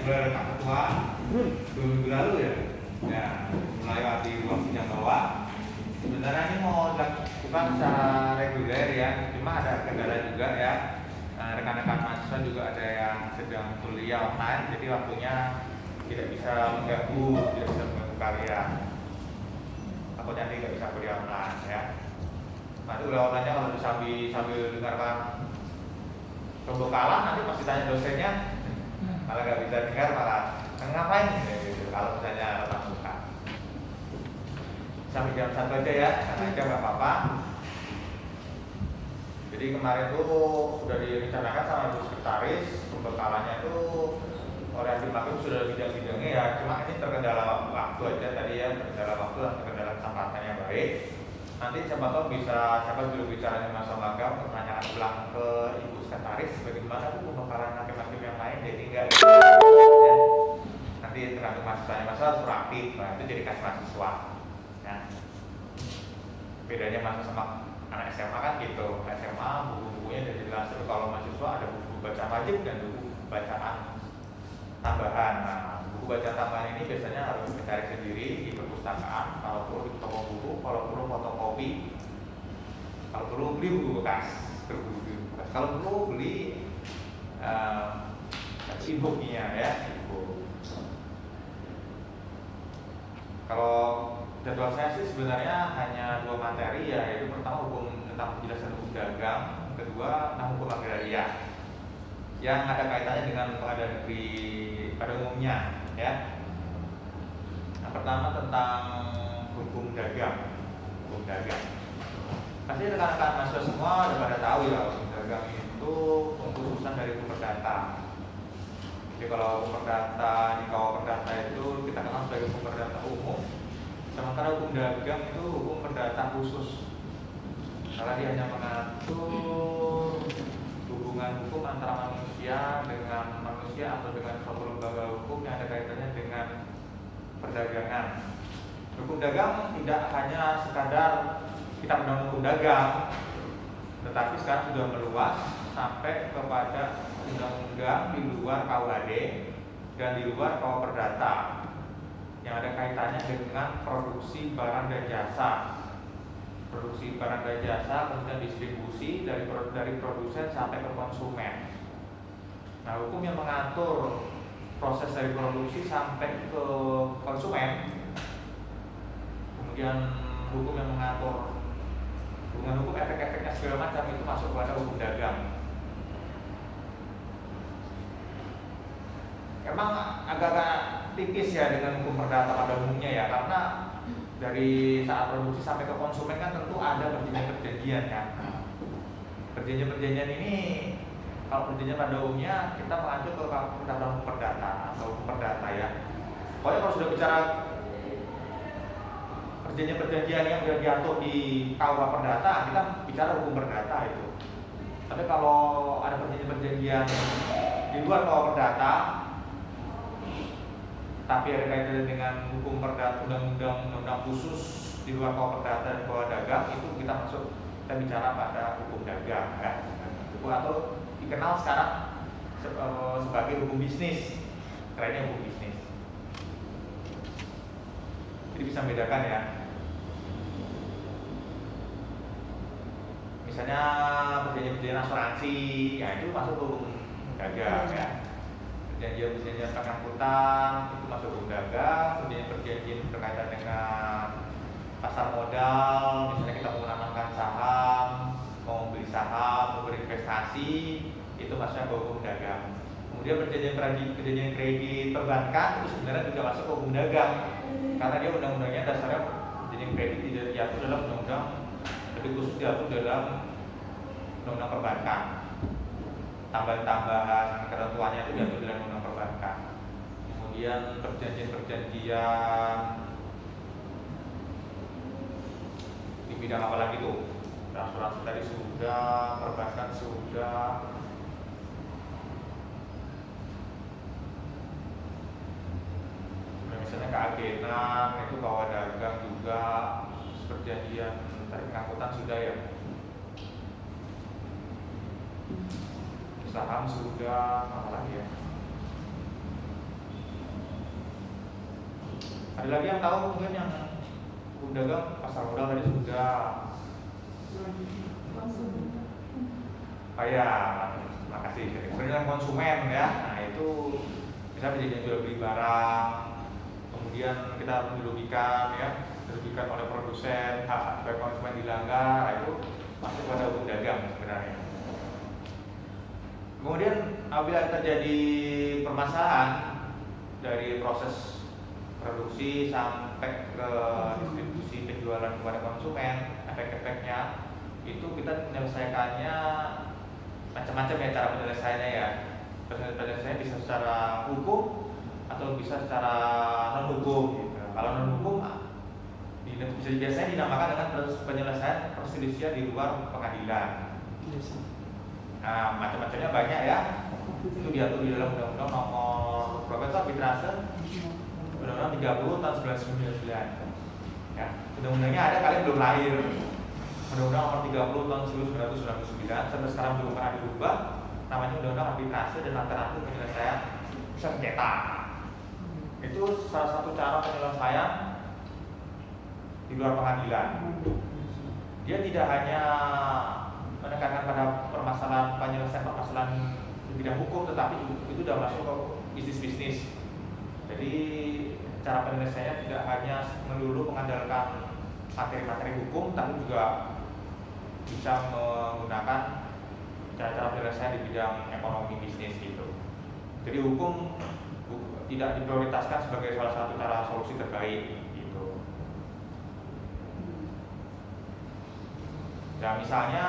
sudah ada ketentuan 2 minggu lalu ya, ya melewati ruang sidang bawah. Sebenarnya ini mau dilakukan secara reguler ya, cuma ada kendala juga ya. Rekan-rekan mahasiswa juga ada yang sedang kuliah online, jadi waktunya tidak bisa mengganggu kalian. Takutnya nanti tidak bisa kuliah online ya. Nah itu lawanannya kalau sambil dengarkan pembekalan, nanti pasti tanya dosennya, malah nggak bisa dengar, malah ngapain gitu. Kalau misalnya lepas buka sampai jam 1 aja ya, karena jam nggak apa-apa. Jadi kemarin tuh sudah direncanakan sama ibu sekretaris, pembekalannya itu oleh Hakim Hakim sudah bidang-bidangnya ya, cuma ini terkendala waktu aja tadi ya, terkendala waktu dan terkendala kesempatan yang baik. Nanti siapa tahu bisa, siapa juru bicaranya Mas Omagam pertanyaan ulang ke ibu sekretaris bagaimana tuh pembekalan hakim-hakim yang lain, jadi enggak ya. Nanti tergantung mahasiswanya, masalah harus rapi, nah itu jadi kasih mahasiswa ya. Bedanya mahasiswa sama anak SMA kan gitu, SMA buku-bukunya udah jelas, tapi kalau mahasiswa ada buku bacaan wajib dan buku bacaan tambahan. Nah, buku bacaan tambahan ini biasanya harus dicari sendiri di perpustakaan, kalau perlu di toko buku, kalau perlu fotokopi, kalau perlu beli buku bekas, kalau perlu beli e-booknya ya, e-book. Kalau jadwal saya sih sebenarnya hanya 2 materi ya, yaitu pertama hukum tentang penjelasan hukum dagang, kedua tentang hukum agraria yang ada kaitannya dengan pengadilan negeri pada umumnya ya. Yang pertama tentang hukum dagang. Hukum dagang. Pasti rekan-rekan mahasiswa semua udah pada tahu ya, hukum dagang itu pengkhususan dari hukum perdata. Jadi kalau hukum perdata, di KUA perdata itu kita kenal sebagai hukum perdata umum. Sementara hukum dagang itu hukum perdata khusus. Karena dia hanya mengatur hubungan hukum antara manusia dengan manusia atau dengan suatu lembaga hukum yang ada kaitannya dengan perdagangan. Hukum dagang tidak hanya sekadar kita undang hukum dagang, tetapi sekarang sudah meluas sampai kepada undang-undang di luar KUHD dan di luar KUA Perdata yang ada kaitannya dengan produksi barang dan jasa. Produksi barang dan jasa, kemudian distribusi dari produsen sampai ke konsumen. Nah, hukum yang mengatur proses dari produksi sampai ke konsumen, kemudian hukum yang mengatur hubungan hukum, efek-efeknya segala macam, itu masuk kepada hukum dagang. Emang agak-agak tipis ya dengan hukum perdata pada umumnya ya, karena dari saat produksi sampai ke konsumen kan tentu ada perjanjian-perjanjian kan. Perjanjian-perjanjian ini, kalau perjanjian pada umumnya kita mengacu ke undang-undang hukum perdata atau hukum perdata ya. Pokoknya kalau sudah bicara perjanjian-perjanjian yang sudah diatur di KUA Perdata, kita bicara hukum perdata itu. Tapi kalau ada perjanjian-perjanjian di luar KUA Perdata, tapi ada kaitannya dengan hukum perdata, undang-undang khusus di luar KUA Perdata dan KUA Dagang, itu kita bicara pada hukum dagang ya. Atau dikenal sekarang sebagai hukum bisnis, kerennya hukum bisnis. Jadi bisa membedakan ya. Misalnya perjanjian asuransi, ya itu masuk hukum dagang ya. Perjanjian pengangkutan itu masuk hukum dagang. Perjanjian berkaitan dengan pasar modal, misalnya kita mau menanamkan saham, mau beli saham, mau berinvestasi, itu masuknya ke hukum dagang. Kemudian perjanjian kredit perbankan itu sebenarnya juga masuk ke hukum dagang, karena dia undang-undangnya dasarnya perjanjian kredit tidak diatur dalam undang-undang, lebih khusus diatur dalam undang-undang perbankan. Tambahan ketentuannya itu diatur dalam undang perbankan. Kemudian perjanjian di bidang apa lagi tuh? Asuransi tadi sudah, perbankan sudah. Misalnya keagenan itu KUA dagang juga, perjanjian pengangkutan sudah ya. Saham sudah, apa lagi ya? Ada lagi yang tahu mungkin yang hukum dagang pasar modal tadi sudah. Oh ya, makasih. Perlindungan konsumen ya. Nah itu bisa menjadi jual beli barang, kemudian kita dirugikan ya, dirugikan oleh produsen, hak konsumen dilanggar, nah, itu masuk pada hukum dagang sebenarnya. Kemudian apabila terjadi permasalahan dari proses produksi sampai ke distribusi penjualan kepada konsumen, efek-efeknya itu kita menyelesaikannya macam-macam ya cara penyelesaiannya ya. Penyelesaiannya bisa secara hukum atau bisa secara non hukum gitu. Kalau non hukum biasanya dinamakan dengan penyelesaian perselisihan di luar pengadilan. Nah, macam-macamnya banyak ya. Itu diatur di dalam Undang-Undang Nomor berapa itu arbitrase? Undang-Undang 30 tahun 1999. Ya, undang-undangnya ada, kalian belum lahir. Undang-Undang Nomor 30 tahun 1999 sampai sekarang belum pernah dirubah. Namanya Undang-Undang Arbitrase dan Alternatif Penyelesaian Sengketa. Itu salah satu cara penyelesaian di luar pengadilan. Dia tidak hanya menekankan pada penyelesaian permasalahan di bidang hukum, tetapi itu sudah masuk ke bisnis-bisnis. Jadi cara penyelesaiannya tidak hanya melulu mengandalkan materi-materi hukum, tapi juga bisa menggunakan cara-cara penyelesaian di bidang ekonomi bisnis gitu. Jadi hukum tidak diprioritaskan sebagai salah satu cara solusi terbaik gitu. Ya misalnya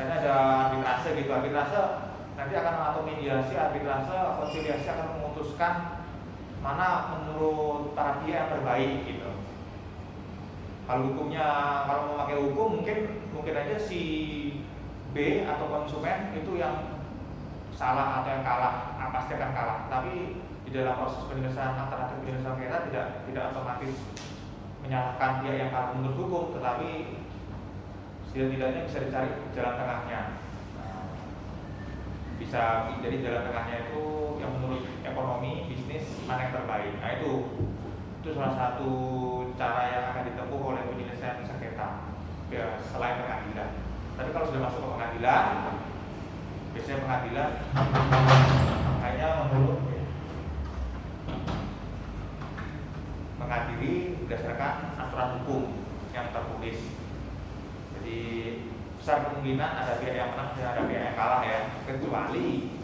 ada arbitrase gitu, arbitrase nanti akan atau mediasi, arbitrase, konsiliasi akan memutuskan mana menurut para pihak yang terbaik gitu. Kalau hukumnya, kalau memakai hukum mungkin aja si B atau konsumen itu yang salah atau yang kalah, pasti akan kalah. Tapi di dalam proses penyelesaian alternatif penyelesaian kita tidak otomatis menyalahkan pihak yang kalah menurut hukum, tetapi setidaknya bisa dicari jalan tengahnya. Bisa jadi jalan tengahnya itu yang menurut ekonomi bisnis mana yang terbaik. Nah itu salah satu cara yang akan ditempuh oleh penyelesaian sengketa ya, selain pengadilan. Tapi kalau sudah masuk ke pengadilan, biasanya pengadilan hanya mengadili berdasarkan aturan hukum yang tertulis. Jadi besar kemungkinan ada pihak yang menang dan ada pihak yang kalah ya, kecuali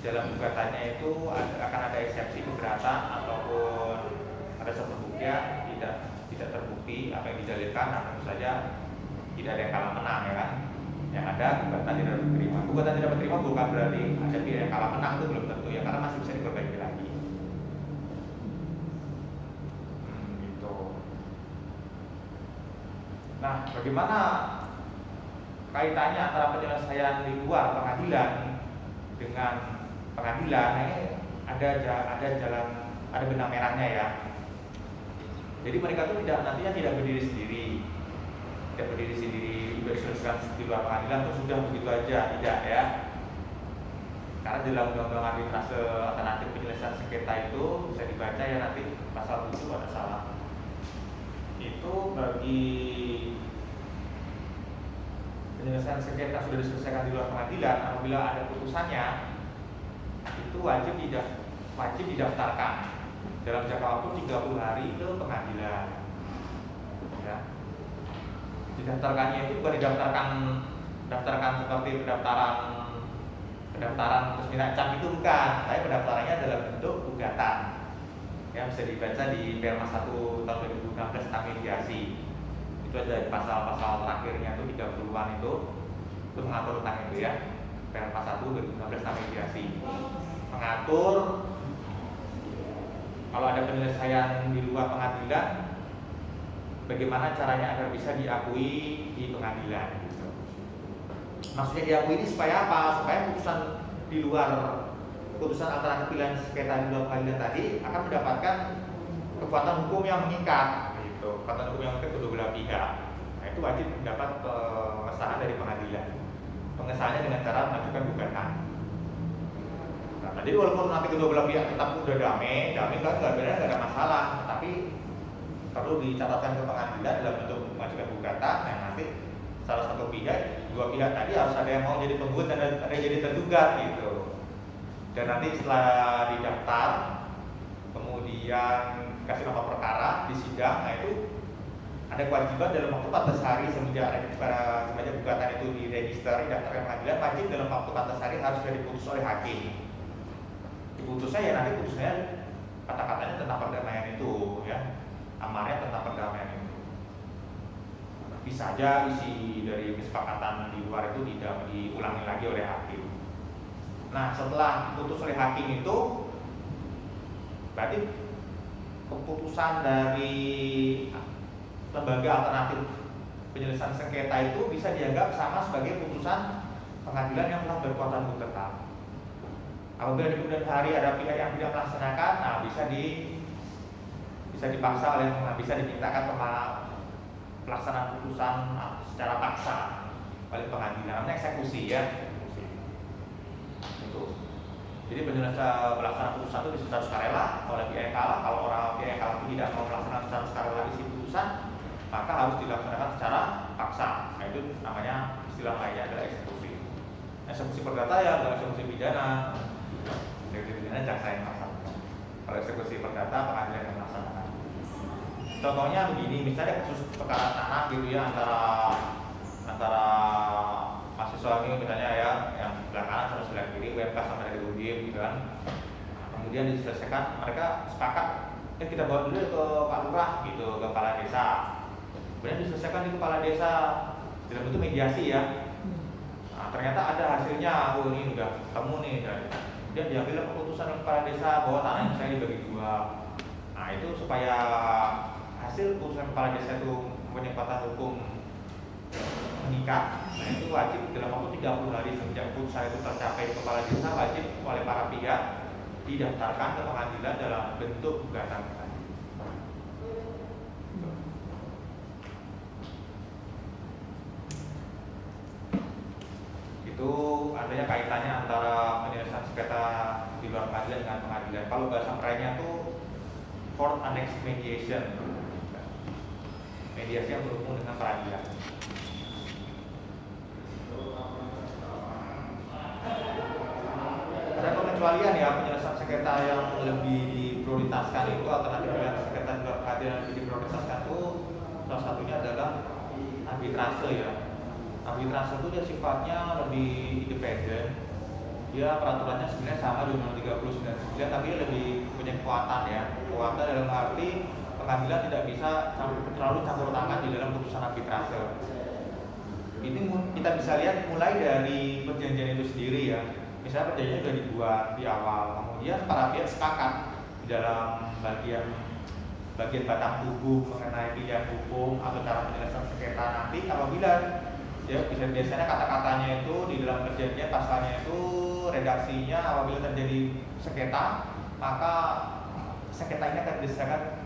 dalam gugatannya itu akan ada eksepsi keberatan ataupun ada suatu bukti tidak terbukti apa yang didalilkan, nah tentu saja tidak ada yang kalah menang ya kan. Yang ada gugatan tidak diterima. Gugatan tidak diterima bukan berarti ada pihak yang kalah menang, itu belum tentu ya, karena masih bisa diperbaiki lagi. Gitu. Nah, bagaimana kaitannya antara penyelesaian di luar pengadilan dengan pengadilan? Nah, ini ada benang merahnya ya. Jadi mereka itu nantinya tidak berdiri sendiri, diselesaikan di luar pengadilan terus sudah begitu aja, tidak ya. Karena dalam Undang-Undang Arbitrase Alternatif Penyelesaian Sengketa itu bisa dibaca ya nanti pasal 7 ada salah. Itu bagi penyelesaian sengketa sudah diselesaikan di luar pengadilan, apabila ada putusannya itu wajib didaftarkan dalam jangka waktu 30 hari ke pengadilan. Ya. Didaftarkannya itu bukan daftarkan seperti pendaftaran terus minta cap itu bukan, tapi pendaftarannya dalam bentuk gugatan. Ya, bisa dibaca di Perma 1 tahun 2016 tentang mediasi. Itu ada pasal-pasal terakhirnya itu 30-an itu mengatur tentang itu ya. Perma 1 2016 tentang mediasi. Mengatur kalau ada penyelesaian di luar pengadilan, bagaimana caranya agar bisa diakui di pengadilan. Gitu. Maksudnya diakui ini supaya apa? Supaya putusan alternatif pilihan sengketa di luar pengadilan tadi akan mendapatkan kekuatan hukum yang mengikat. Gitu. Kekuatan hukum yang mengikat kedua belah pihak. Nah, itu wajib mendapat pengesahan dari pengadilan. Pengesahannya dengan cara mengajukan gugatan. Nah, Nah, jadi walaupun nanti kedua belah pihak tetap udah damai kan nggak ada masalah, tapi perlu dicatatkan ke pengadilan dalam bentuk mengajukan gugatan. Nah, nanti salah satu pihak, dua pihak tadi harus ada yang mau jadi penggugat dan ada yang jadi tergugat gitu. Dan nanti setelah didaftar, kemudian kasih nama perkara di sidang, nah itu ada kewajiban dalam waktu 14 hari semenjak gugatan itu diregister, didaftar ke pengadilan, wajib dalam waktu 14 hari harus sudah diputus oleh hakim. Diputusnya ya nanti putusnya kata-katanya tentang perdamaian itu, ya, amarnya tentang perdamaian itu. Bisa aja isi dari kesepakatan di luar itu tidak diulangi lagi oleh hakim. Nah, setelah diputus oleh hakim itu, berarti keputusan dari lembaga alternatif penyelesaian sengketa itu bisa dianggap sama sebagai putusan pengadilan yang telah berkekuatan hukum tetap. Apabila di kemudian hari ada pihak yang tidak melaksanakan, nah bisa dipaksa oleh, bisa dimintakan pelaksanaan putusan secara paksa oleh pengadilan, namanya eksekusi ya. Itu. Jadi penyelesaian pelaksanaan putusan itu bisa secara sukarela oleh pihak yang kalah. Kalau orang pihak yang kalah itu tidak mau melaksanakan secara sukarela isi putusan, maka harus dilaksanakan secara paksa. Nah, itu namanya istilah lainnya adalah eksekusi. Eksekusi perdata ya bukan eksekusi pidana. Eksekusi pidana jaksa yang melaksanakan. Kalau eksekusi perdata pengadilan yang melaksanakan. Contohnya begini, misalnya kasus perkara tanah gitu ya antara mahasiswa ini misalnya ya yang sebelah kanan sama sebelah kiri, UMK sama dari UDIM gitu kan. Kemudian diselesaikan, mereka sepakat kita bawa dulu ke Pak Lurah gitu, ke kepala desa. Kemudian diselesaikan di kepala desa dalam bentuk mediasi ya. Nah, ternyata ada hasilnya, oh ini udah ketemu nih, dan kemudian diambil keputusan oleh kepala desa bahwa tanah yang saya dibagi dua. Nah, itu supaya hasil keputusan kepala desa itu mempunyai kekuatan hukum mengikat. Nah, itu wajib dalam waktu 30 hari sejak keputusan itu tercapai kepala desa, wajib oleh para pihak didaftarkan ke pengadilan dalam bentuk gugatan. Itu artinya kaitannya antara penyelesaian sengketa di luar pengadilan dengan pengadilan. Kalau bahasa kerennya itu court annexed mediation, mediasi yang berhubung dengan peradilan. Ada pengecualian ya, penyelesaian sengketa yang lebih diprioritaskan itu alternatif penyelesaian sengketa di luar pengadilan yang lebih diprioritaskan itu salah satunya adalah arbitrase ya. Arbitrase itu dia sifatnya lebih independen. Dia peraturannya sebenarnya sama di Undang-Undang 39, tapi dia lebih punya kekuatan ya. Kekuatan dalam arti pengadilan tidak bisa terlalu campur tangan di dalam putusan arbitrase. Ini kita bisa lihat mulai dari perjanjian itu sendiri ya. Misalnya perjanjian sudah dibuat di awal, kemudian para pihak sepakat di dalam bagian batang tubuh mengenai pilihan hukum atau cara penyelesaian sengketa nanti apabila ya biasanya kata-katanya itu di dalam perjanjian pasalnya itu redaksinya apabila terjadi sengketa maka sengketa ini akan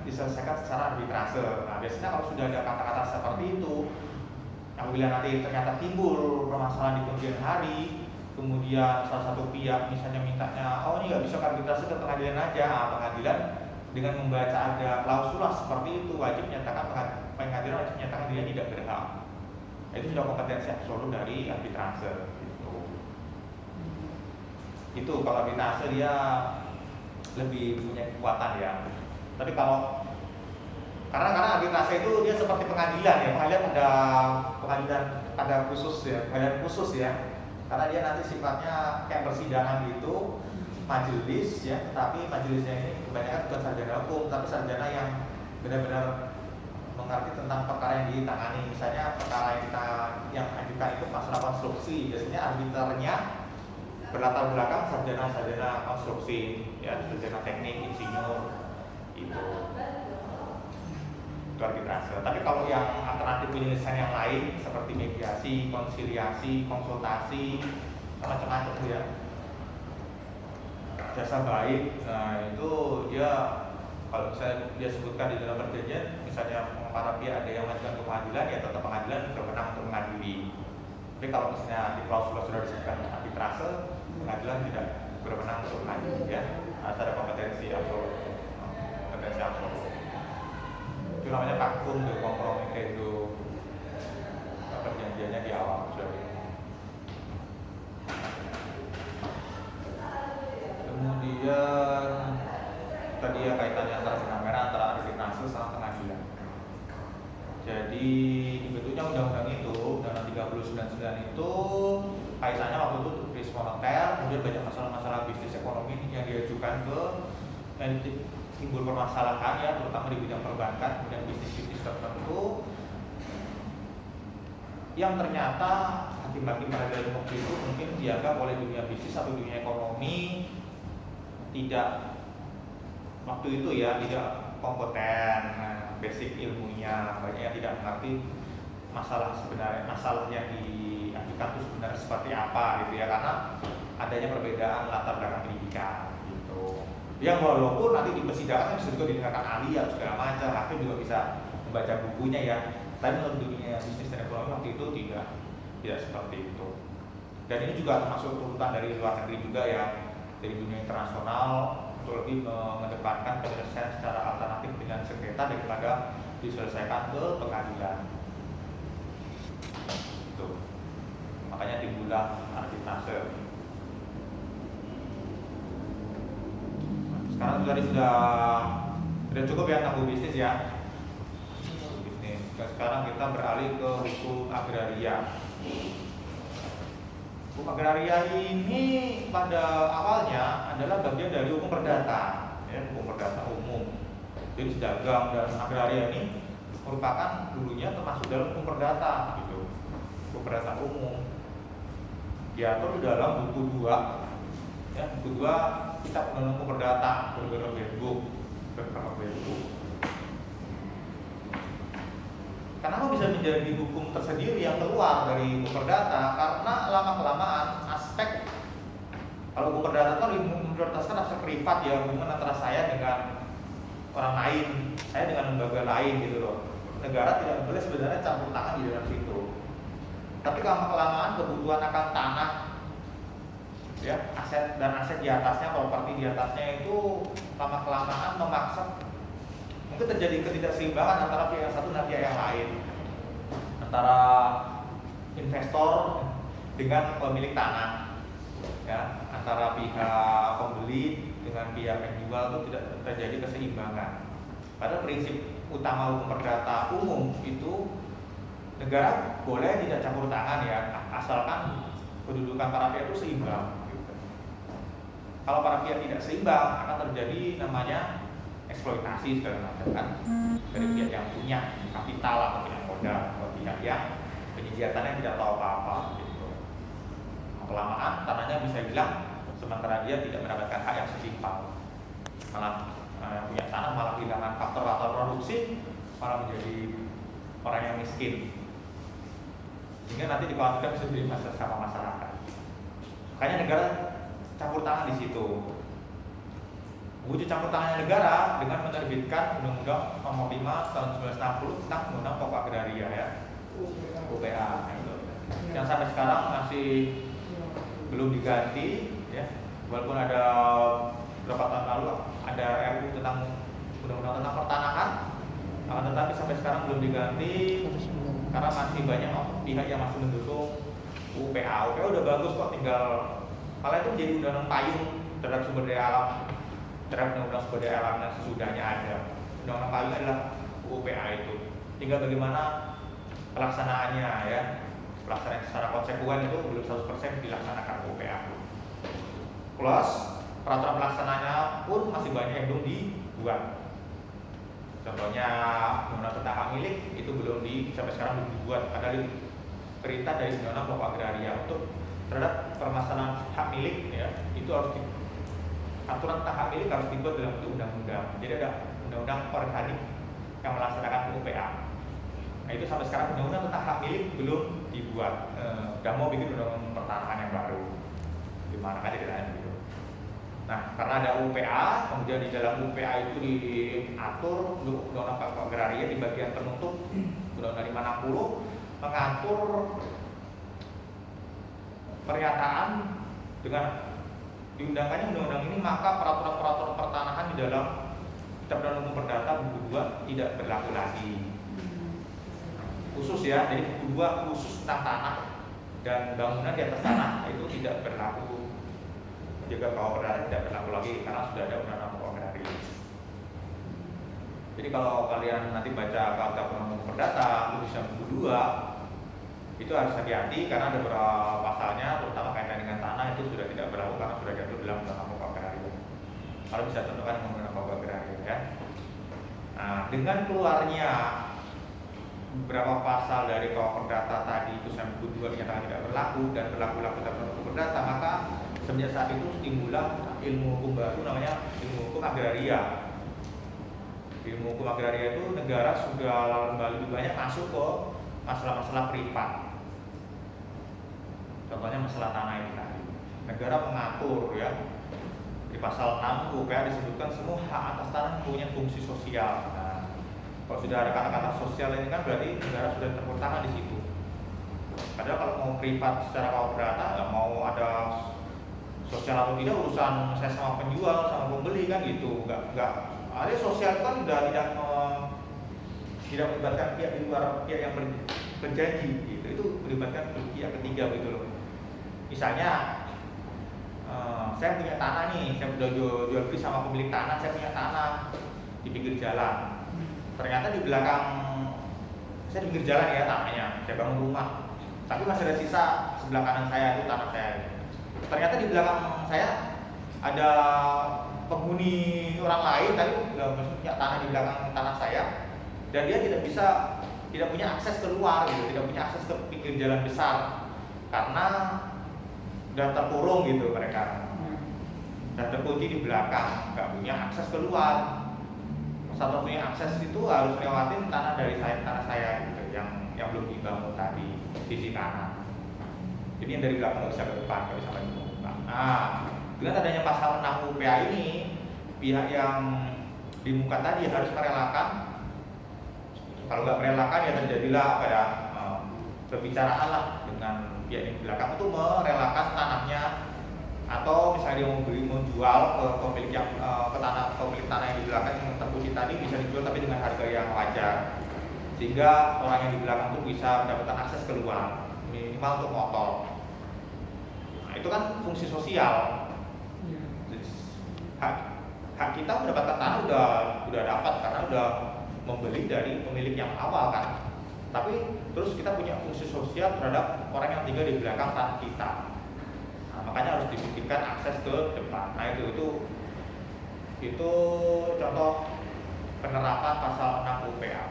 diselesaikan secara arbitrase. Nah, biasanya kalau sudah ada kata-kata seperti itu, apabila nanti ternyata timbul permasalahan di kemudian hari, kemudian salah satu pihak misalnya mintanya, oh ini nggak bisa arbitrase ke pengadilan aja, nah, pengadilan dengan membaca ada klausul seperti itu wajib menyatakan pengadilan wajib menyatakan dia tidak berhak. Itu sudah kompetensi absolut dari arbitrase. Itu kalau arbitrase dia lebih punya kekuatan ya. Tapi kalau karena arbitrase itu dia seperti pengadilan ya, pengadilan ada khusus ya, pengadilan khusus ya. Karena dia nanti sifatnya kayak persidangan gitu, majelis ya, tetapi majelisnya ini kebanyakan bukan sarjana hukum, tapi sarjana yang benar-benar mengerti tentang perkara yang ditangani. Misalnya perkara yang ajukan itu masalah konstruksi, biasanya arbiternya berlatar belakang sarjana konstruksi ya, sarjana teknik, insinyur itu arbitrase. Tapi kalau yang alternatif penyelesaian yang lain seperti mediasi, konsiliasi, konsultasi, macam-macam ya, jasa baik, nah itu dia kalau misalnya dia sebutkan di dalam perjanjian, misalnya para pihak ada yang mengajukan ke pengadilan, ya tetap pengadilan berwenang untuk mengadili. Tapi kalau misalnya di klausul sudah disebutkan arbitrase, pengadilan tidak berwenang untuk maju ya, harus ada kompetensi absolut. Itu namanya taktum tuh, kompromi itu perjanjiannya di awal sudah. Kemudian tadi ya kaitannya antara benang merah antara arbitrase sama pengadilan. Jadi dibentuknya undang-undang itu, Undang-Undang 3099 itu kaitannya waktu itu krisis moneter, kemudian banyak masalah-masalah bisnis ekonomi yang diajukan ke yang timbul permasalahan ya, terutama di bidang perbankan, kemudian bisnis-bisnis tertentu yang ternyata hakim-hakim pengadilan waktu itu mungkin dianggap oleh dunia bisnis atau dunia ekonomi tidak waktu itu ya tidak kompeten, basic ilmunya, banyak yang tidak mengerti masalah yang diajukan itu sebenarnya seperti apa gitu ya, karena adanya perbedaan latar belakang pendidikan gitu. Yang walaupun nanti di persidangan bisa juga didengarkan ahli atau segala macam, hakim juga bisa membaca bukunya ya, tapi menurut dunia bisnis dan ekonomi waktu itu tidak seperti itu. Dan ini juga termasuk tuntutan dari luar negeri juga ya, dari dunia internasional untuk lebih mengedepankan penyelesaian secara alternatif dengan sengketa daripada diselesaikan ke pengadilan. Itu. Makanya timbullah arbitrase. Sekarang sudah cukup ya tentang bisnis ya. Bisnis. Sekarang kita beralih ke hukum agraria. Hukum agraria ini pada awalnya adalah bagian dari hukum perdata, ya, hukum perdata umum. Jadi dagang dan agraria ini merupakan dulunya termasuk dalam hukum perdata, gitu. Hukum perdata umum diatur di dalam buku 2, ya, buku 2 Kitab Undang-Undang Hukum Perdata, Kenapa bisa menjadi hukum tersendiri yang keluar dari hukum perdata? Karena lama-kelamaan aspek, kalau hukum perdata itu memprioritaskan aspek privat ya, hubungan antara saya dengan orang lain, saya dengan lembaga lain gitu loh. Negara tidak boleh sebenarnya campur tangan di dalam situ. Tapi lama-kelamaan kebutuhan akan tanah, ya, aset dan aset di atasnya, properti di atasnya itu lama-kelamaan memaksa. Mungkin terjadi ketidakseimbangan antara pihak yang satu dan pihak yang lain, antara investor dengan pemilik tanah, ya, antara pihak pembeli dengan pihak penjual itu tidak terjadi keseimbangan. Pada prinsip utama hukum perdata umum itu negara boleh tidak campur tangan ya, asalkan kedudukan para pihak itu seimbang. Gitu. Kalau para pihak tidak seimbang akan terjadi namanya eksploitasi segala macam kan, dari pihak yang punya kapital atau punya modal, atau pihak yang penyediaannya tidak tahu apa-apa gitu. Kelamaan tanahnya bisa hilang sementara dia tidak mendapatkan hak yang setimpal, malah punya tanah malah kehilangan faktor produksi, malah menjadi orang yang miskin, sehingga nanti dikhawatirkan bisa jadi masalah sama masyarakat. Makanya negara campur tangan di situ. Wujud campur tangannya negara dengan menerbitkan Undang-Undang Nomor 5 Tahun 1960 tentang Undang-Undang Pokok Agraria ya, UPA, yang sampai sekarang masih belum diganti ya, walaupun ada beberapa tahun lalu ada RUU tentang Undang-Undang tentang pertanahan, akan tetapi sampai sekarang belum diganti karena masih banyak pihak yang masih mendukung UPA. UPA udah bagus kok, tinggal kalau itu menjadi undang-undang payung terhadap sumber daya alam, terhadap undang-undang sumber daya alam yang sesudahnya ada. Undang-undang payung adalah UPA itu. Tinggal bagaimana pelaksanaannya ya. Pelaksanaan secara konsekuen itu belum 100% dilaksanakan UPA. Plus peraturan pelaksananya pun masih banyak yang belum dibuat. Contohnya undang-undang tentang hak milik itu belum sampai sekarang belum dibuat. Padahal perintah dari Undang-Undang Pokok Agraria untuk terhadap permasalahan hak milik ya, itu harus aturan tentang hak milik harus dibuat dalam bentuk undang-undang. Jadi ada undang-undang organik yang melaksanakan UPA. Nah itu sampai sekarang undang-undang tentang hak milik belum dibuat. Udah mau bikin undang-undang pertanahan yang baru. Gimana kan ceritanya begitu. Nah karena ada UPA, kemudian di dalam UPA itu diatur undang-undang Pokok Agraria di bagian penutup Undang-Undang 560 mengatur pernyataan dengan diundangkannya undang-undang ini, maka peraturan-peraturan pertanahan di dalam Kitab Undang Hukum Perdata buku 2 tidak berlaku lagi. Khusus ya, jadi buku 2 khusus tentang tanah dan bangunan di atas tanah itu tidak berlaku. Juga kalau perdata tidak berlaku lagi karena sudah ada undang-undang pokok agraria. Jadi kalau kalian nanti baca Kitab Undang Hukum Perdata tulisan buku 2 itu harus hati-hati karena ada beberapa pasalnya, terutama kaitan dengan tanah itu sudah tidak berlaku karena sudah diatur dalam undang-undang pokok agraria. Kalau bisa tentukan dengan undang-undang pokok agraria ya. Nah, dengan keluarnya beberapa pasal dari pokok perdata tadi itu sampai buku 2 dinyatakan tidak berlaku dan berlaku Kitab Undang Hukum Perdata, maka semenjak saat itu timbullah ilmu hukum baru namanya ilmu hukum agraria. Ilmu hukum agraria itu negara sudah lebih banyak masuk ke masalah-masalah privat. Contohnya masalah tanah ini tadi. Negara mengatur ya. Di pasal 6 UPA disebutkan semua hak atas tanah punya fungsi sosial. Nah, kalau sudah ada kata-kata sosial ini kan berarti negara sudah campur tangan di situ. Padahal kalau mau privat secara perdata, nggak mau ada sosial atau tidak urusan saya sama penjual sama pembeli kan gitu. Nggak. Ada sosial kan sudah tidak melibatkan pihak di luar pihak yang berjanji gitu. Itu melibatkan pihak ketiga gitu loh. Misalnya saya punya tanah nih, saya udah jual beli sama pemilik tanah, saya punya tanah di pinggir jalan. Ternyata di belakang saya di pinggir jalan ya tanahnya, saya bangun rumah. Tapi masih ada sisa sebelah kanan saya itu tanah saya. Ternyata di belakang saya ada penghuni orang lain tadi punya tanah di belakang tanah saya dan dia tidak punya akses keluar gitu, tidak punya akses ke pinggir jalan besar karena udah terkurung gitu mereka, dan terkunci di belakang, nggak punya akses keluar. Satu-satunya akses itu harus lewatin tanah saya gitu, yang belum dibangun tadi sisi kanan. Jadi yang dari belakang nggak bisa ke depan, nggak bisa ke depan. Nah, dengan adanya pasal 6 UPA ini, pihak yang di muka tadi harus merelakan. Kalau nggak merelakan ya terjadilah perbicaraan lah dengan pihak yang di belakang untuk merelakan tanahnya, atau misalnya dia mau jual ke pemilik pemilik tanah yang di belakang yang terkunci tadi bisa dijual tapi dengan harga yang wajar, sehingga orang yang di belakang itu bisa mendapatkan akses keluar minimal untuk motor. Nah, itu kan fungsi sosial. Hak kita mendapatkan tanah udah dapat karena udah membeli dari pemilik yang awal kan. Tapi terus kita punya fungsi sosial terhadap orang yang tinggal di belakang tanah kita. Nah, makanya harus dipikirkan akses ke depan. Nah itu contoh penerapan pasal 6 UPA.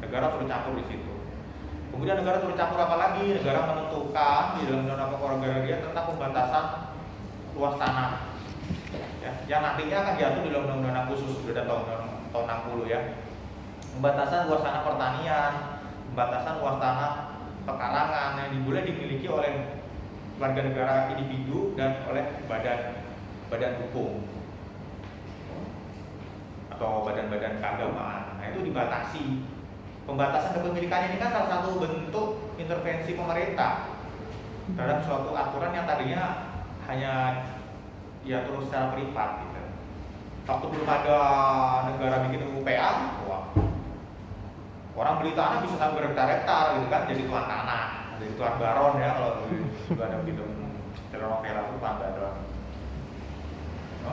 Negara turut campur di situ. Kemudian negara turut campur apa lagi? Negara menentukan di dalam undang-undang pokok agraria tentang pembatasan luas tanah. Ya, yang nantinya akan diatur di dalam undang-undang khusus sudah tahun 60 ya. Pembatasan luas tanah pertanian, pembatasan luas tanah pekarangan yang boleh dimiliki oleh warga negara individu dan oleh badan hukum atau badan-badan keagamaan. Nah, itu dibatasi. Pembatasan kepemilikan ini kan salah satu bentuk intervensi pemerintah terhadap suatu aturan yang tadinya hanya diatur secara privat gitu. Waktu belum ada negara bikin UPA, wah, orang beli tanah bisa sampai berhektar-hektar gitu kan, jadi tuan tanah, jadi tuan baron ya kalau juga ada gitu telenovela itu tuan baron.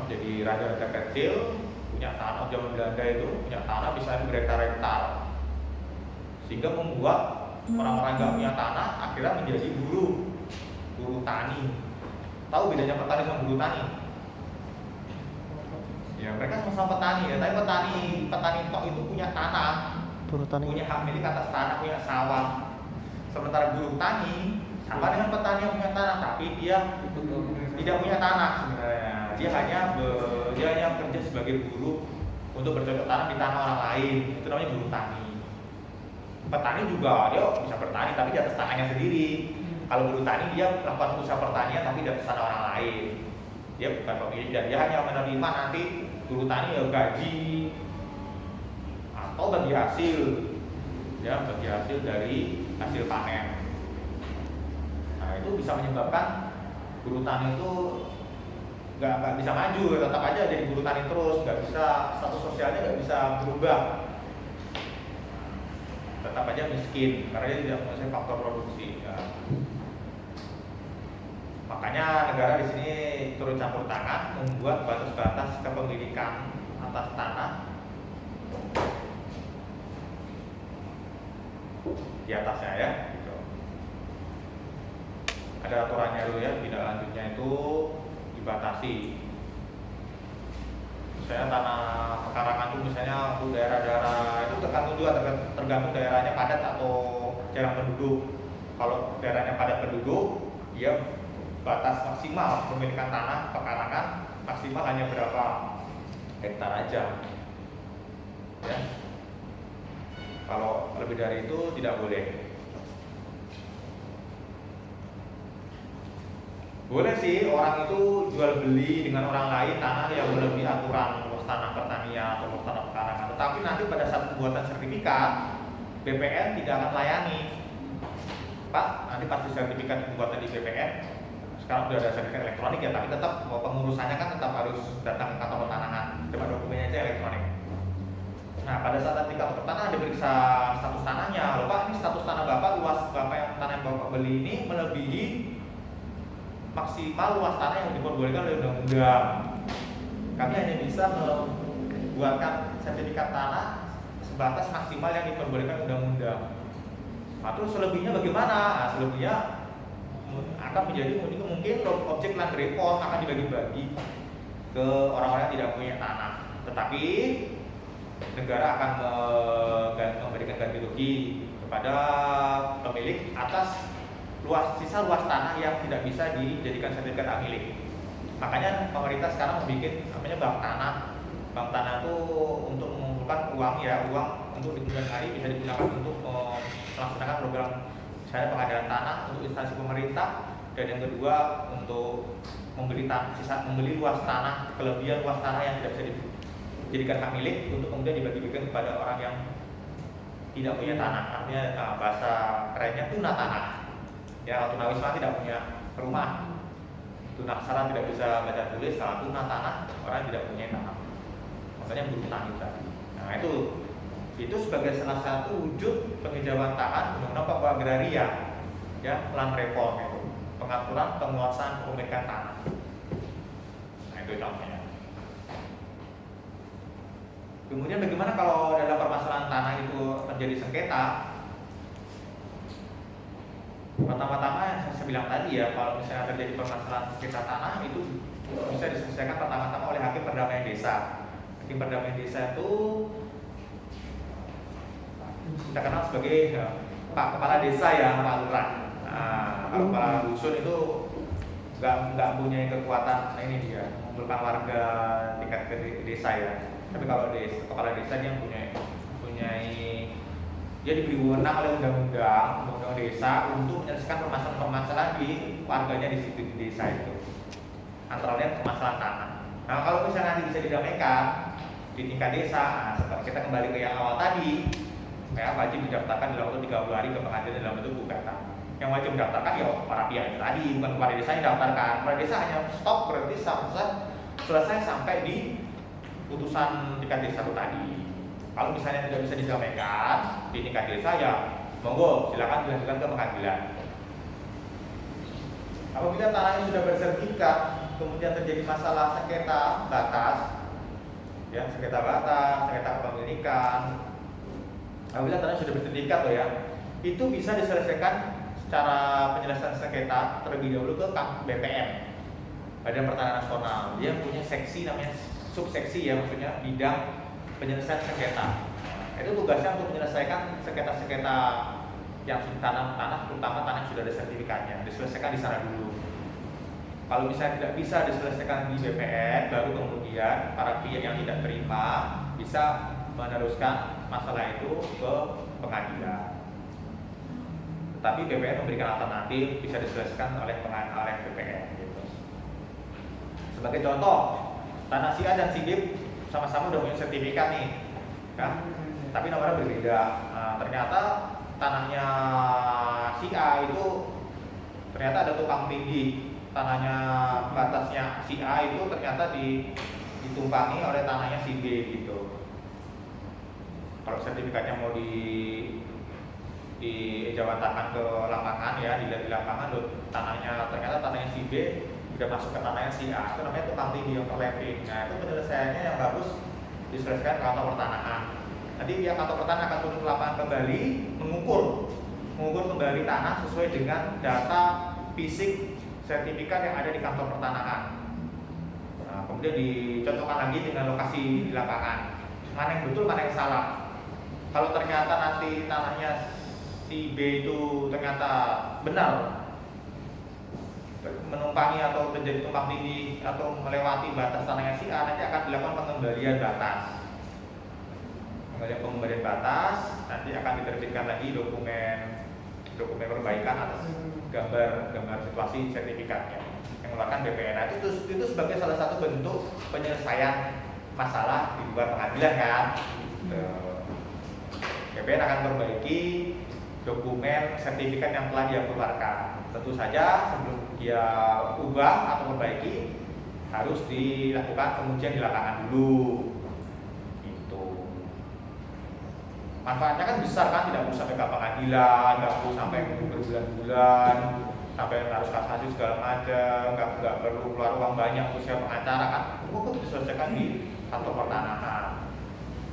Jadi raja-raja kecil punya tanah zaman Belanda itu punya tanah bisa berhektar-hektar, sehingga membuat orang-orang yang punya tanah akhirnya menjadi buruh tani. Tahu bedanya petani sama buruh tani? Ya, mereka sama-sama petani ya, tapi petani tok itu punya tanah, punya hak milik atas tanah, punya sawah. Sementara buruh tani sama dengan petani yang punya tanah, tapi dia tidak punya tanah sebenarnya. Dia hanya kerja sebagai buruh untuk bercocok tanam di tanah orang lain. Itu namanya buruh tani. Petani juga dia bisa bertani tapi di atas tanahnya sendiri. Kalau buruh tani dia melakukan usaha pertanian tapi di atas tanah orang lain. Dia bukan pemilik dan dia hanya menerima nanti buruh tani ya gaji atau bagi hasil, ya bagi hasil dari hasil panen. Nah, itu bisa menyebabkan buruh tani itu nggak bisa maju, tetap aja jadi buruh tani terus, nggak bisa, status sosialnya nggak bisa berubah, tetap aja miskin karena dia tidak menguasai faktor produksi. Ya. Makanya negara di sini turut campur tangan membuat batas-batas kepemilikan atas tanah di atasnya ya. Gitu. Ada aturannya dulu ya, tidak lanjutnya itu dibatasi. Misalnya tanah pekarangan itu misalnya untuk daerah-daerah itu tergantung daerahnya padat atau jarang penduduk. Kalau daerahnya padat penduduk, dia batas maksimal pemilikan tanah pekarangan maksimal hanya berapa hektar aja. Ya. Kalau lebih dari itu tidak boleh. Boleh sih orang itu jual beli dengan orang lain tanah yang melebihi aturan luas tanah pertanian atau luas tanah pekarangan. Tetapi nanti pada saat pembuatan sertifikat, BPN tidak akan melayani. Pak, nanti pasti sertifikat pembuatan di BPN. Sekarang sudah ada sertifikat elektronik ya, tapi tetap pengurusannya kan tetap harus datang ke kantor pertanahan. Cuma dokumennya aja elektronik. Nah, pada saat nanti kantor pertanahan diperiksa status tanahnya, loh Pak, ini status tanah Bapak, luas Bapak yang tanah yang Bapak beli ini melebihi maksimal luas tanah yang diperbolehkan oleh undang-undang. Kami hanya bisa membuatkan sertifikat tanah sebatas maksimal yang diperbolehkan undang-undang. Nah, terus selebihnya bagaimana? Nah, selebihnya akan menjadi mungkin objek land reform akan dibagi-bagi ke orang-orang yang tidak punya tanah. Tetapi negara akan memberikan ganti rugi kepada pemilik atas sisa luas tanah yang tidak bisa dijadikan sertifikat hak milik. Makanya pemerintah sekarang membuat namanya bank tanah. Bank tanah itu untuk mengumpulkan uang untuk di kemudian hari bisa digunakan untuk melaksanakan program misalnya pengadaan tanah untuk instansi pemerintah, dan yang kedua untuk membeli luas tanah, kelebihan luas tanah yang tidak bisa dijadikan hak milik untuk kemudian dibagi-bagikan kepada orang yang tidak punya tanah. Artinya bahasa kerennya tuna tanah. Ya, kalau tunawisma tidak punya rumah, tunaksara tidak bisa baca tulis, kalau tuna tanah orang tidak punya tanah. Makanya butuh tanah tadi. Nah, itu sebagai salah satu wujud penghijauan tanah Undang-Undang Papua Agraria, ya, land reform itu, pengaturan penguasaan kepemilikan tanah. Nah, itu contohnya. Kemudian bagaimana kalau dalam permasalahan tanah itu terjadi sengketa? Pertama-tama saya bilang tadi ya, kalau misalnya terjadi permasalahan sengketa tanah itu bisa diselesaikan pertama-tama oleh hakim perdamaian desa. Hakim perdamaian desa itu kita kenal sebagai Pak Kepala Desa ya, Pak Lurah. Nah, kalau kepala dusun itu nggak punya kekuatan, ini dia mengumpulkan warga tingkat ke desa ya. Tapi kalau kepala desa dia punya dia diberi wewenang oleh undang-undang desa untuk menyelesaikan permasalahan-permasalahan di warganya di situ di desa itu. Antara lain permasalahan tanah. Nah, kalau misalnya nanti bisa didamaikan di tingkat desa, nah, seperti kita kembali ke yang awal tadi, ya, wajib didaftarkan dalam waktu 30 hari ke pengadilan dalam bentuk gugatan. Yang wajib mendaftarkan ya para pihak itu tadi, bukan kepala desa yang daftarkan. Kepala desa hanya stop berarti selesai sampai di putusan tingkat desa itu tadi. Kalau misalnya tidak bisa didamaikan di tingkat desa ya monggo silakan dilanjutkan ke pengadilan. Apabila tanahnya sudah bersertifikat, kemudian terjadi masalah sengketa batas, ya, sengketa batas, sengketa kepemilikan. Apabila tanahnya sudah bersertifikat loh ya, itu bisa diselesaikan secara penyelesaian sengketa terlebih dahulu ke BPN, Badan Pertanahan Nasional. Dia punya seksi namanya subseksi ya, maksudnya bidang penyelesaian sengketa. Itu tugasnya untuk menyelesaikan sengketa-sengketa yang sudah tanah, terutama tanah yang sudah ada sertifikatnya, diselesaikan di sana dulu. Kalau misalnya tidak bisa diselesaikan di BPN, baru kemudian para pihak yang tidak terima bisa meneruskan masalah itu ke pengadilan. Tetapi BPN memberikan alternatif bisa diselesaikan oleh BPN. Gitu. Sebagai contoh, tanah si A dan si B sama-sama udah punya sertifikat nih, kan? Tapi nomornya berbeda. Nah, ternyata tanahnya si A itu ternyata ada tukang tindih tanahnya batasnya si A itu ternyata ditumpangi oleh tanahnya si B gitu. Kalau sertifikatnya mau dijawatakan ke lapangan ya, dilihat di lapangan loh, ternyata tanahnya si B udah masuk ke tanahnya si A, itu namanya tukang tindih overlapping. Nah itu penyelesaiannya yang bagus diselesaikan ke kantor pertanahan. Nanti pihak kantor pertanahan akan turun ke lapangan kembali, mengukur kembali tanah sesuai dengan data fisik sertifikat yang ada di kantor pertanahan. Nah, kemudian dicocokkan lagi dengan lokasi di lapangan, mana yang betul, mana yang salah. Kalau ternyata nanti tanahnya si B itu ternyata benar menumpangi atau menjadi tumpang tindih atau melewati batas tanahnya si A, nanti akan dilakukan pengembalian batas. Pengembalian batas, nanti akan diterbitkan lagi dokumen perbaikan atas gambar situasi sertifikatnya yang mengeluarkan BPN. Nah, itu sebagai salah satu bentuk penyelesaian masalah di luar pengadilan kan. BPN akan memperbaiki dokumen sertifikat yang telah dia keluarkan. Tentu saja sebelum dia ubah atau perbaiki harus dilakukan pengujian di lapangan dulu. Itu manfaatnya kan besar kan, tidak perlu sampai ke pengadilan, nggak perlu sampai berbulan-bulan, sampai harus kasasi segala macam, nggak perlu keluar uang banyak untuk sewa pengacara kan, itu diselesaikan di kantor pertanahan.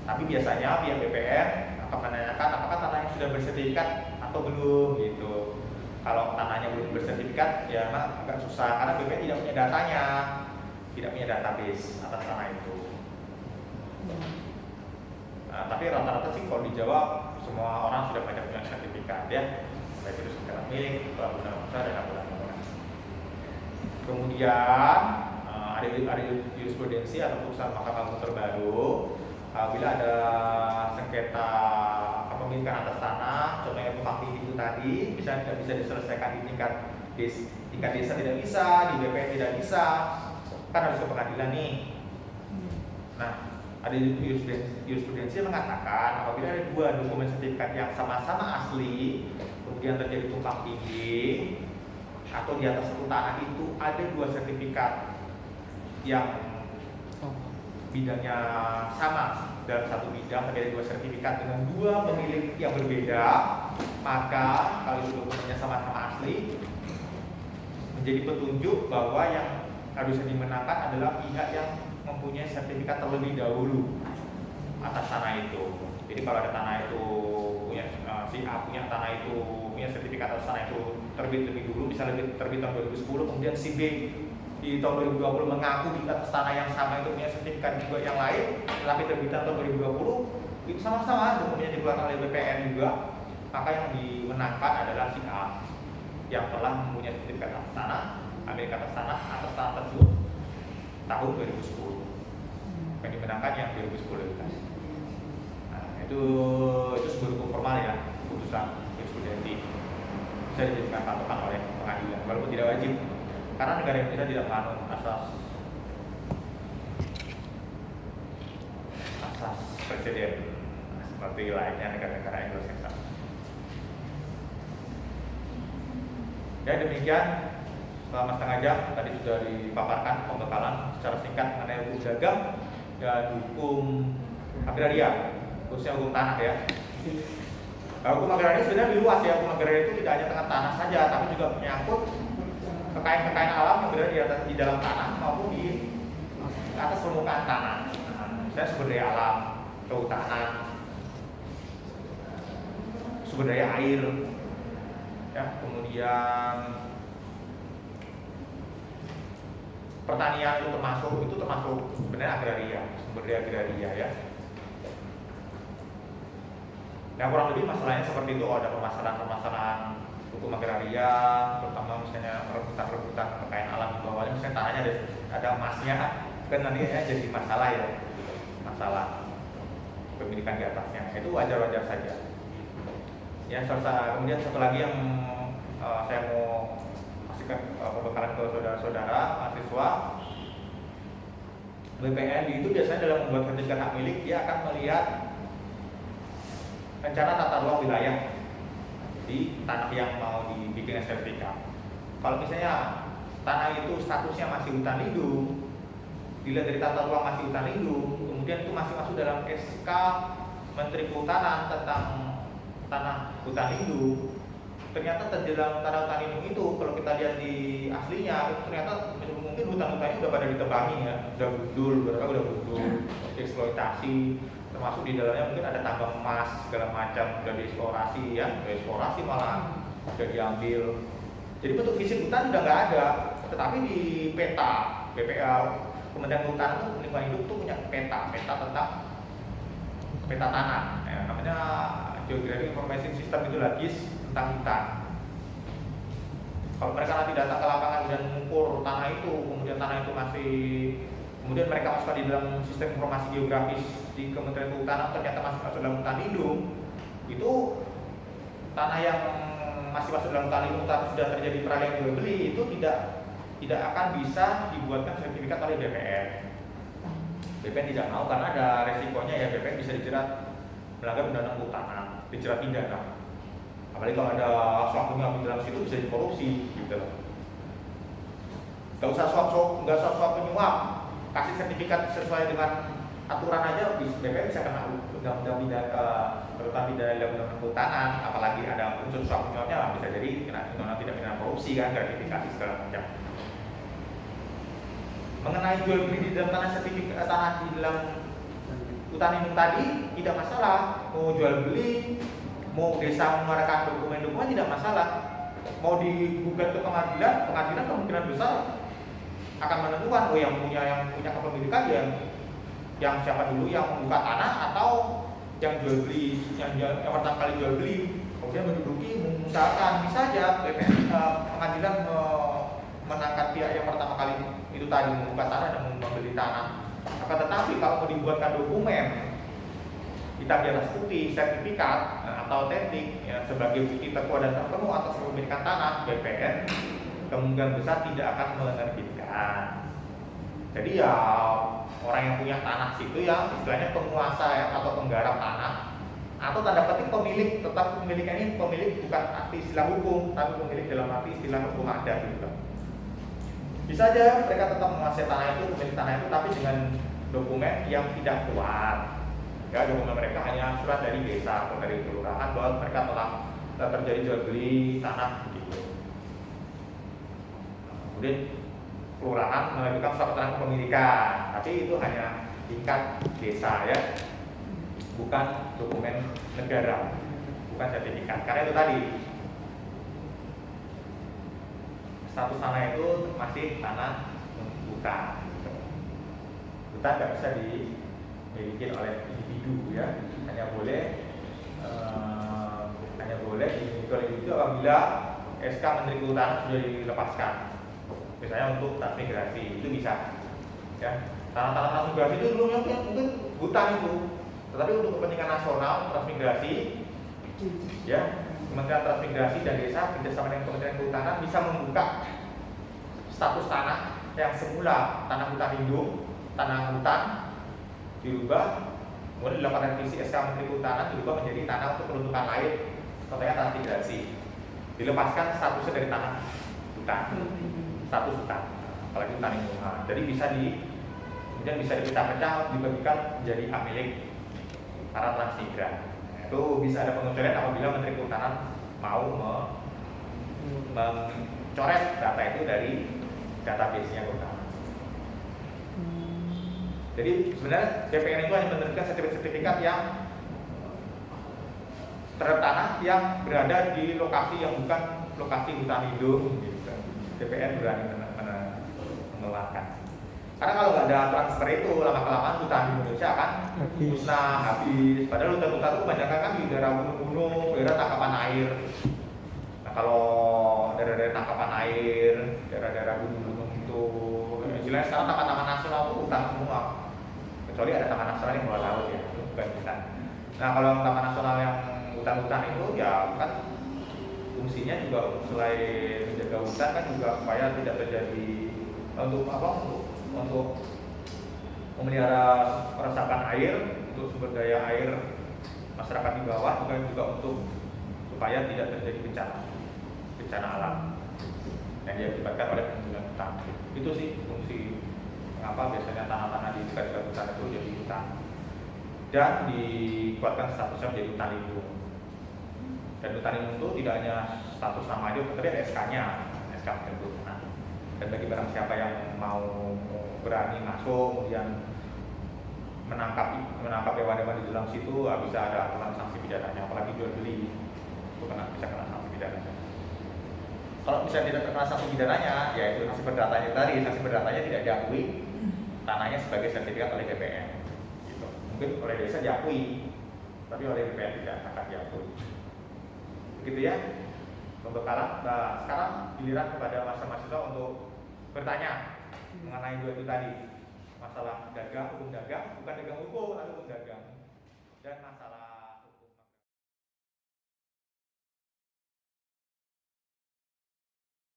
Tapi biasanya pihak BPN akan menanyakan apakah tanahnya sudah bersertifikat atau belum gitu. Kalau tanahnya belum bersertifikat, ya memang agak susah karena BPN tidak punya datanya, tidak punya database atas tanah itu. Nah, tapi rata-rata sih kalau dijawab semua orang sudah banyak punya sertifikat ya, baik itu sertifikat milik, bangunan usaha dan bangunan. Kemudian ada jurisprudensi atau putusan Mahkamah Agung terbaru bila ada sengketa kepemilikan atas tanah, contohnya tumpang tindih itu tadi, tidak bisa diselesaikan di tingkat desa tidak bisa, di BPN tidak bisa, kan harus ke pengadilan nih. Nah, ada jurisprudensi yang mengatakan apabila ada dua dokumen sertifikat yang sama-sama asli, kemudian terjadi tumpang tindih, atau di atas satu tanah itu ada dua sertifikat yang bidangnya sama, dalam satu bidang terjadi dua sertifikat dengan dua pemilik yang berbeda, maka kalau itu dokumennya sama-sama asli, menjadi petunjuk bahwa yang harusnya dimenangkan adalah pihak yang mempunyai sertifikat terlebih dahulu atas tanah itu. Jadi kalau ada tanah itu punya si A punya tanah itu punya sertifikat atas tanah itu terbit lebih dulu, bisa lebih terbit tahun 2010, kemudian si B di tahun 2020 mengaku di atas tanah yang sama itu punya sertifikat juga yang lain, tapi terbitan tahun 2020 itu sama-sama dokumennya dikeluarkan oleh BPN juga, maka yang dimenangkan adalah si A yang telah mempunyai sertifikat atas tanah, Amerika atas tanah tersebut tahun 2010. Yang dimenangkan yang 2010 itu. Nah, itu sebuah hukum formal ya, putusan jurisprudensi bisa dijadikan patokan oleh pengadilan, walaupun tidak wajib. Karena negara Indonesia tidak menganut asas presiden seperti lainnya negara-negara Anglo-Saxon. Ya demikian, selama setengah jam tadi sudah dipaparkan pembekalan secara singkat mengenai hukum dagang dan hukum agraria, khususnya hukum tanah ya. Hukum agraria sebenarnya lebih luas ya. Hukum agraria itu tidak hanya tentang tanah saja, tapi juga menyangkut kekayaan alam yang berada di dalam tanah maupun di atas permukaan tanah. Misalnya sumber daya alam, kehutanan, sumber daya air, ya, kemudian pertanian itu termasuk sebenarnya agraria, sumber daya agraria ya. Nah kurang lebih masalahnya seperti itu. Ada permasalahan hukum agraria, terutama misalnya rebutan kekayaan alam di bawahnya, misalnya tanahnya ada emasnya, kan nantinya jadi masalah ya, masalah pemilikan di atasnya. Itu wajar-wajar saja. Ya, kemudian satu lagi yang saya mau kasihkan pembekalan ke saudara-saudara mahasiswa, BPN itu biasanya dalam membuat sertifikat hak milik dia akan melihat rencana tata ruang wilayah di tanah yang mau dibikin sertifikat. Kalau misalnya tanah itu statusnya masih hutan lindung, dilihat dari tata ruang masih hutan lindung, kemudian itu masih masuk dalam SK Menteri Kehutanan tentang tanah hutan lindung, ternyata di dalam tanah hutan lindung itu kalau kita lihat di aslinya itu ternyata mungkin hutan-hutannya udah pada ditebangi ya, udah gundul, eksploitasi, termasuk di dalamnya mungkin ada tambang emas segala macam, udah dieksplorasi ya, eksplorasi malah udah diambil. Jadi bentuk fisik hutan udah nggak ada, tetapi di peta BPL Kementerian Kehutanan Lingkungan Hidup tuh punya peta tentang peta tanah, ya, namanya Geographic Information System itu lagi tentang hutan. Kalau mereka nanti datang ke lapangan dan mengukur tanah itu, kemudian tanah itu kemudian mereka masukkan di dalam sistem informasi geografis di Kementerian Kehutanan ternyata masih masuk dalam hutan lindung, itu tanah yang masih masuk dalam hutan lindung tapi sudah terjadi peralihan jual beli itu tidak akan bisa dibuatkan sertifikat oleh BPN. BPN tidak mau karena ada resikonya ya, BPN bisa dijerat melanggar undang-undang kehutanan, dijerat pidana. Apalagi kalau ada suap menyuap di dalam situ bisa dikorupsi gitu loh. Gak usah suap menyuap, kasih sertifikat sesuai dengan aturan aja, BPN bisa kena undang-undang pidana undang-undang kehutanan. Apalagi ada unsur suap menyuapnya bisa jadi kena undang-undang tidak pidana korupsi kan, gratifikasi segala macam. Mengenai jual beli di dalam tanah sertifikat tanah di dalam hutan lindung tadi tidak masalah, mau jual beli, mau desa mengeluarkan dokumen-dokumen tidak masalah, mau digugat ke pengadilan kemungkinan besar akan menentukan yang punya kepemilikan yang siapa dulu yang membuka tanah atau yang jual beli yang pertama kali jual beli, kemudian menduduki mengusahakan bisa aja pengadilan menangkap pihak yang pertama kali itu tadi membuka tanah dan membeli tanah. Akan tetapi kalau mau dibuatkan dokumen hitam di atas putih, sertifikat atau teknik ya, sebagai bukti terkuat dan tertemu atas kepemilikan tanah, BPN kemungkinan besar tidak akan menerbitkan. Jadi ya orang yang punya tanah situ ya istilahnya penguasa ya, atau penggarap tanah atau tanda petik pemilik, tetap pemilikan ini pemilik bukan arti istilah hukum tapi pemilik dalam arti istilah hukum adat gitu. Bisa aja mereka tetap menguasai tanah itu, pemilik tanah itu tapi dengan dokumen yang tidak kuat. Ya, dokumen mereka hanya surat dari desa atau dari kelurahan bahwa mereka telah terjadi jual beli tanah gitu. Kemudian kelurahan mengajukan surat keterangan kepemilikan, tapi itu hanya tingkat desa ya, bukan dokumen negara, bukan sertifikat. Karena itu tadi status tanah itu masih tanah hutan. Hutan nggak bisa dimiliki oleh individu ya, hanya boleh dimiliki oleh individu apabila SK Menteri Kehutanan sudah dilepaskan. Misalnya untuk transmigrasi itu bisa ya, tanah-tanah transmigrasi itu dulu mungkin hutan itu, tetapi untuk kepentingan nasional transmigrasi ya, Kementerian Transmigrasi dan Desa bekerjasama dengan Kementerian Kehutanan bisa membuka status tanah yang semula tanah hutan lindung, tanah hutan dirubah, kemudian dilakukan revisi SK Menteri Kehutanan dirubah menjadi tanah untuk peruntukan lain, contohnya transmigrasi, dilepaskan statusnya dari tanah hutan, status hutan, apalagi hutan lindung. Nah, jadi kemudian bisa dipecah-pecah, dibagikan menjadi hak milik para transmigran. Itu bisa ada pengecualian apabila Menteri Kehutanan mau mencoret data itu dari database-nya kehutanan. Jadi sebenarnya BPN itu hanya menerbitkan sertifikat yang terhadap tanah yang berada di lokasi yang bukan lokasi hutan lindung. Gitu. BPN berani mengeluarkan. Karena kalau nggak ada transfer itu lama-kelamaan hutan di Indonesia akan musnah, habis. Padahal hutan-hutan itu kebanyakan kan di daerah gunung-gunung, daerah tangkapan air. Nah kalau daerah-daerah tangkapan air, daerah-daerah gunung-gunung itu, istilahnya sekarang taman-taman nasional itu hutan semua. Kecuali ada taman nasional yang bawah laut ya, itu bukan hutan. Nah kalau taman nasional yang hutan-hutan itu ya kan fungsinya juga selain menjaga hutan kan juga supaya tidak terjadi untuk memelihara resapan air, untuk sumber daya air masyarakat di bawah, juga untuk supaya tidak terjadi bencana alam yang diakibatkan oleh hutan. Itu sih fungsi mengapa biasanya tanah-tanah di dekat hutan itu jadi hutan dan dikuatkan statusnya menjadi hutan lindung. Dan hutan lindung itu tidak hanya status nama aja, tapi ada SK-nya, SK penentuan. Dan bagi barang siapa yang mau berani masuk kemudian menangkap hewan-hewan di dalam situ, bisa ada aturan sanksi pidananya, apalagi jual beli itu bisa kena sanksi pidananya. Kalau misalnya tidak terkena sanksi pidananya, yaitu sanksi perdatanya tadi, sanksi perdatanya tidak diakui tanahnya sebagai sertifikat oleh DPR. Gitu. Mungkin oleh desa diakui, tapi oleh DPR tidak akan diakui. Begitu ya. Untuk sekarang giliran kepada mahasiswa untuk bertanya mengenai dua itu tadi, masalah dagang, hukum dagang, bukan dagang hukum, tapi hukum dagang, dan masalah